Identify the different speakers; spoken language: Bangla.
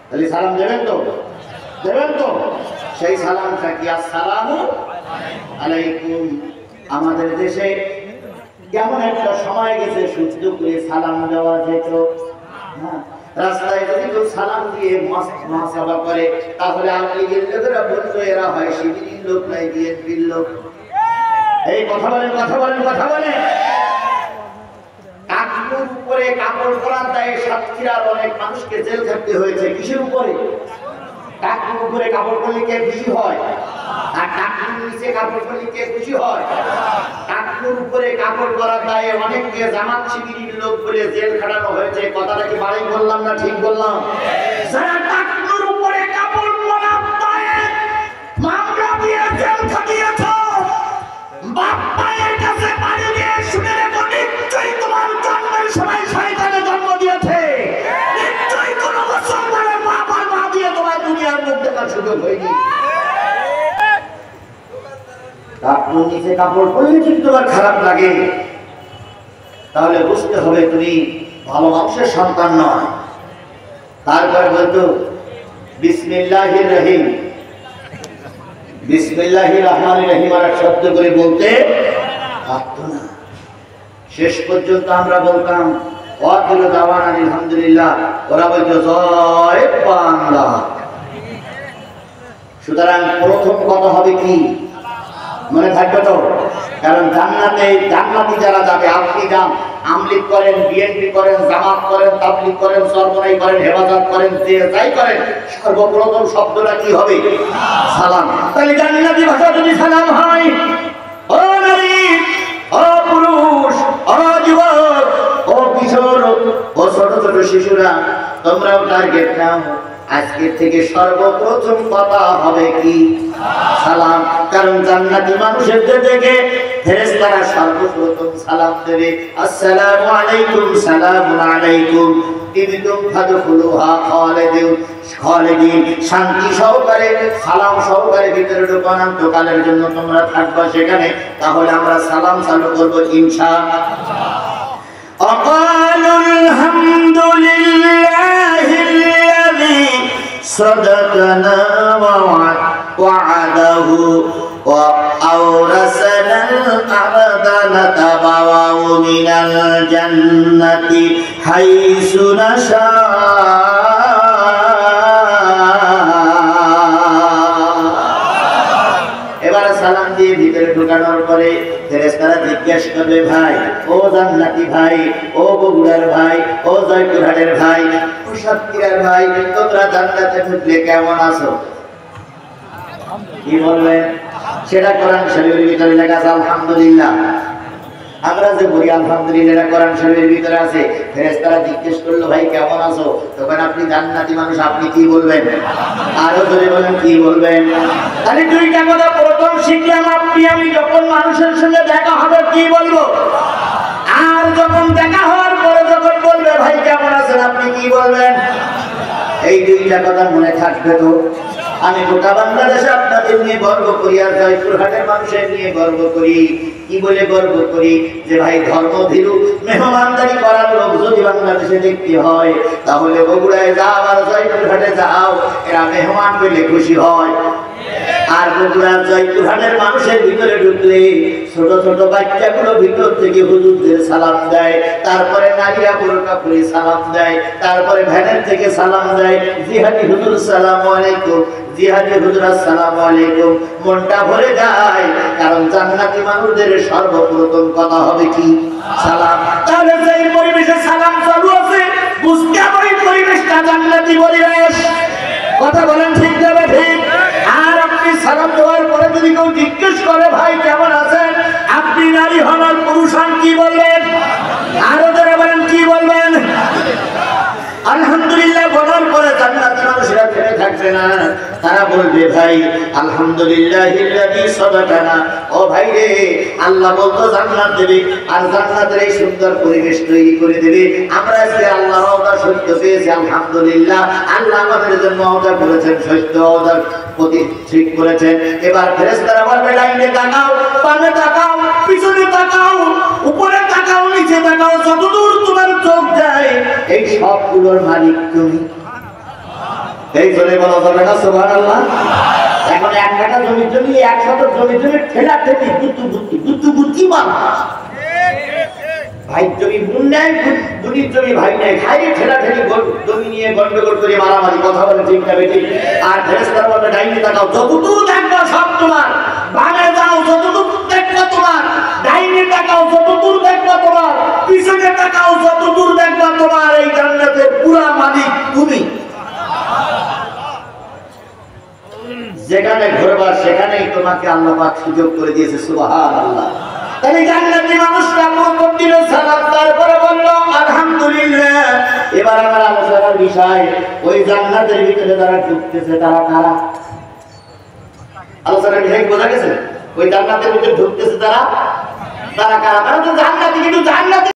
Speaker 1: তাহলে সালাম দেবেন তো? দেবেন তো? সেই সালামটা কি আসসালামু আলাইকুম। আমাদের দেশে কেমন একটা সময় গেছে শুদ্ধ করে সালাম দেওয়া যেত। রাস্তায় যদি কেউ সালাম দিয়ে মাসাবা করে তাহলে আপনি লোকেরা বলতো এরা হয় শিবিরের লোক নাই বিএনপির লোক। এই কথা বলেন, কথা বলেন, কথা বলেন। টাকনুর উপরে কাপড় পরার দায়ে সাতক্ষীরার অনেক মানুষকে জেল খাটতে হয়েছে। কিসের উপরে? টাকনুর উপরে কাপড় পরলে কে খুশি হয়? আর টাকনুর নিচে কাপড় পরলে কে খুশি হয়? টাকনুর উপরে কাপড় পরার দায়ে অনেককে জামাত শিবিরের লোক বলে জেল খাটানো হয়েছে। কথাটা কি বাড়াই বললাম না ঠিক বললাম? যারা টাকনুর উপরে কাপড় পরার দায়ে মামলা দিয়ে জেল খাটিয়েছ, বাপ মায়ের কাছে পানি দিয়ে শুনে রেখো, নিশ্চয়ই তোমার জন্মের সময় শয়তানে জন্ম দিয়েছে। নিশ্চয়ই কোন মুসলমানের বাপ আর মা দিয়ে তোমার দুনিয়ার মুখ দেখার সুযোগ হয়নি। টাকনুর নিচে কাপড় পরলে যদি তোমার খারাপ লাগে তাহলে বুঝতে হবে তুমি ভালো মানুষের সন্তান নয়। তারপর বলতো বিসমিল্লাহির রহিম, বিসমিল্লাহির রহমানির রহিম আর শব্দ করে বলতে পারতো না। শেষ পর্যন্ত আমরা বলতাম ওয়াকিল দাওয়ানা আলহামদুলিল্লাহ, ওরা বলতো জয় বাংলা। সুতরাং প্রথম কথা হবে কি মনে থাকবে তো? কারণ জান্নাতে জান্নাতি যারা যাবে, আপনি যান, আমলিগ করেন, বিএনপি করেন, জামাত করেন, তাবলীগ করেন, সরবরাই করেন, হেফাজত করেন, যে যাই করেন, সর্বপ্রথম শব্দটা কি হবে? সালাম। তাহলে জান্নাতি ভাষা যদি সালাম হয়, ও নারী, ও পুরুষ, ও যুবক, ও কিশোর, ও ছোট ছোট শিশুরা, তোমরাও টার্গেট নাও। আজকে থেকে সর্বপ্রথম কথা হবে কি? সালাম। কারণ জান্নাতি মানুষের দেখে ফেরেশতারা সর্বপ্রথম সালাম দেবে, আসসালামু আলাইকুম, সালামুন আলাইকুম, তিবতুম ফাদখুলুহা খালিদিন, শান্তি সহকারে সালাম সহকারে ভিতরে ঢোকো, অনন্তকালের জন্য তোমরা থাকবা সেখানে। তাহলে আমরা সালাম চালু করব ইনশাআল্লাহ। আকালুল হামদুলিল্লাহিল্লাযী সাদাকানা وعده وأورثنا الأرض نتبوأ من الجنة حيث نشاء। এবারে সালাম দিয়ে ভিতরে ঢোকানোর পরে ফেরেশতারা জিজ্ঞাসা করবে, ভাই, ও জান্নাতি ভাই, ও বগুড়ার ভাই, ও জয়পুরহাটের ভাই, ও সাতক্ষীরার ভাই, তোমরা জান্নাতে ঢুকলে কেমন আছো? কি বলবেন? সেটা কোরআন শরীফের ভিতরে লেখা আছে আলহামদুলিল্লাহ। আমরা যে বলি আলহামদুলিল্লাহ, এটা কোরআন শরীফের ভিতরে আছে। ফেরেশতারা জিজ্ঞেস করলো, ভাই কেমন আছো? তখন আপনি জান্নাতি মানুষ, আপনি কি বলবেন? আরো জোরে বলেন, কি বলবেন? তাহলে দুইটা কথা প্রথম শিখলাম, আপনি আমি যখন মানুষের সঙ্গে দেখা হবে কি বলবো, আর যখন দেখা হওয়ার পরে যখন বলবে ভাই কেমন আছেন, আপনি কি বলবেন? এই দুইটা কথা মনে থাকবে তো? আমি গোটা বাংলাদেশে আপনাদের নিয়ে গর্ব করি, আর জয়পুরহাটের মানুষের নিয়ে গর্ব করি। কি বলে গর্ব করি? যে ভাই ধর্মভীরু মেহমানদারি করার লোক যদি বাংলাদেশে দেখতে হয় তাহলে বগুড়ায় যাও আর জয়পুরহাটে যাও, এরা মেহমান পেলে খুশি হয়। আর বগুড়ার জয়পুরহাটের মানুষের ভিতরে ঢুকলে ছোট ছোট বাচ্চাগুলো ভিতর থেকে হুজুরদের সালাম দেয়, তারপরে নারীরা বোরকা পরে সালাম দেয়, তারপরে ভ্যানের থেকে সালাম দেয়, জিহাদি হুজুর সালামু আলাইকুম, জিহাদি হুজুর আসসালামু আলাইকুম। মনটা ভরে যায়, কারণ জান্নাতি মানুষদের সর্বপ্রথম কথা হবে কি? সালাম। তাহলে যেই পরিবেশে সালাম চালু আছে, বুঝতে হবে এই পরিবেশটা জান্নাতি পরিবেশ। কথা বলেন ঠিক যাবে ঠিক? আর আপনি সালাম দেওয়ার পরে যদি কেউ জিজ্ঞেস করে ভাই কেমন আছেন, আপনি নারী হন আর পুরুষ হন, কি বলবেন? আরো যারা বলেন কি বলবেন? আলহামদুলিল্লাহ বলার পরে জান্নাতি মানুষেরা ফেলে থাকবে না, তারা বলবে ভাই আলহামদুলিল্লাহিল্লাযী সাদাকানা। ও ভাই রে, আল্লাহ বলতো জান্নাত দেবে, আর জান্নাতের এই সুন্দর পরিবেশ তৈরি করে দেবে। আমরা আজকে আল্লাহর ওয়াদা সত্য পেয়েছি, আলহামদুলিল্লাহ। আল্লাহ আমাদের জন্য ওয়াদা করেছেন, সত্য ওয়াদার প্রতি ঠিক করেছেন। এবার ফেরেশতারা বলবে ডাইনে তাকাও, বামে তাকাও, পিছনে তাকাও, উপরে তাকাও, নিচে তাকাও, যতদূর তোমার চোখ যায় এই সবগুলোর মালিক তুমি। এই জন্য বলা যাবে না সুবহানাল্লাহ। এখন 1 কাঠা জমি 100 জমি ঠেলা ঠেলি গুত্তু মানুষ ভাই জমি বোন নেয়, বোনের জমি ভাই নেয়, খাই ঠেলা ঠেলি জমি নিয়ে গন্ডগোল করে মারামারি, কথা বলে ঠিক না বেঠিক। আর ফেরেশতারা বলে ডাইনে তাকাও, যতদূর দেখবা সব তোমার, বামে যাও যতদূর দেখবা তোমার, ডাইনে তাকাও যতদূর দেখবা তোমার, পিছনে তাকাও যতদূর দেখবা তোমার, এই জান্নাতের পুরা মালিক তুমি। যেখানে ঘুরবা সেখানেই তোমাকে আল্লাহ পাক সুযোগ করে দিয়েছে, সুবহানাল্লাহ। তাহলে জান্নাতি মানুষরা প্রথম দিন সালাত তারপরে বলল আলহামদুলিল্লাহ। এবার আমার আলোচনার বিষয়, ওই জান্নাতের ভিতরে যারা ঢুকতেছে তারা কারা? আলোচনার বিষয় বোঝা গেছে? ওই জান্নাতের ভিতরে ঢুকতেছে তারা কারা? তারা তো জান্নাতি, কিন্তু জান্নাতি